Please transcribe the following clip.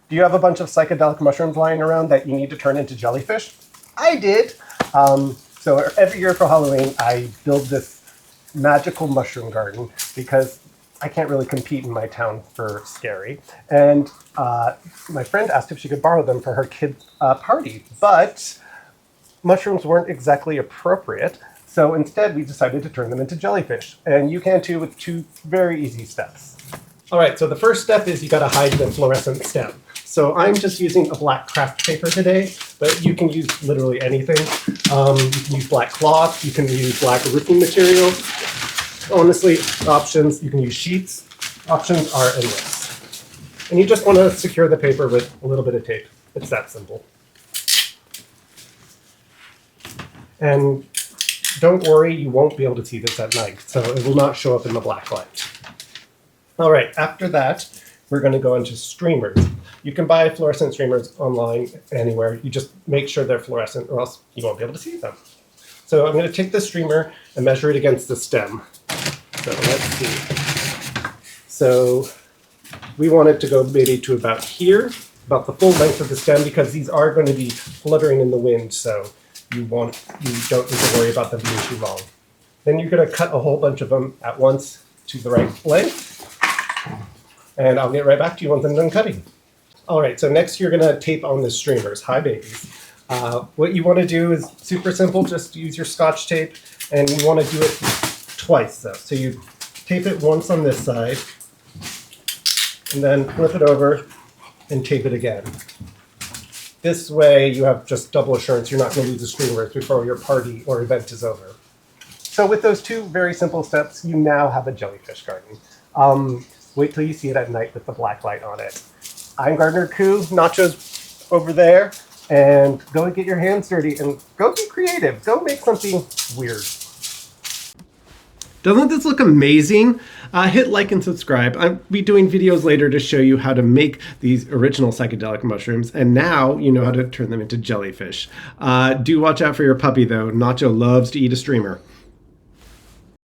Do you have a bunch of psychedelic mushrooms lying around that you need to turn into jellyfish? I did. So every year for Halloween, I build this magical mushroom garden because I can't really compete in my town for scary. And my friend asked if she could borrow them for her kid's party, but mushrooms weren't exactly appropriate. So instead, we decided to turn them into jellyfish. And you can too with 2 very easy steps. All right, so the first step is you gotta hide the fluorescent stem. So I'm just using a black craft paper today, but you can use literally anything. You can use black cloth, you can use black roofing material. Honestly, options, you can use sheets. Options are endless. And you just wanna secure the paper with a little bit of tape. It's that simple. And don't worry, you won't be able to see this at night, so it will not show up in the black light. All right, after that, we're gonna go into streamers. You can buy fluorescent streamers online anywhere. You just make sure they're fluorescent or else you won't be able to see them. So I'm gonna take the streamer and measure it against the stem. So let's see. So we want it to go maybe to about here, about the full length of the stem, because these are going to be fluttering in the wind, so you don't need to worry about them being too long. Then you're gonna cut a whole bunch of them at once to the right length. And I'll get right back to you once I'm done cutting. All right, so next you're gonna tape on the streamers. Hi, babies. What you wanna do is super simple, just use your Scotch tape, and you wanna do it twice though. So you tape it once on this side, and then flip it over and tape it again. This way you have just double assurance you're not gonna lose the streamers before your party or event is over. So with those 2 very simple steps, you now have a jellyfish garden. Wait till you see it at night with the black light on it. I'm Gardener Koo, Nacho's over there, and go and get your hands dirty and go be creative. Go make something weird. Doesn't this look amazing? Hit like and subscribe. I'll be doing videos later to show you how to make these original psychedelic mushrooms, and now you know how to turn them into jellyfish. Do watch out for your puppy though. Nacho loves to eat a streamer.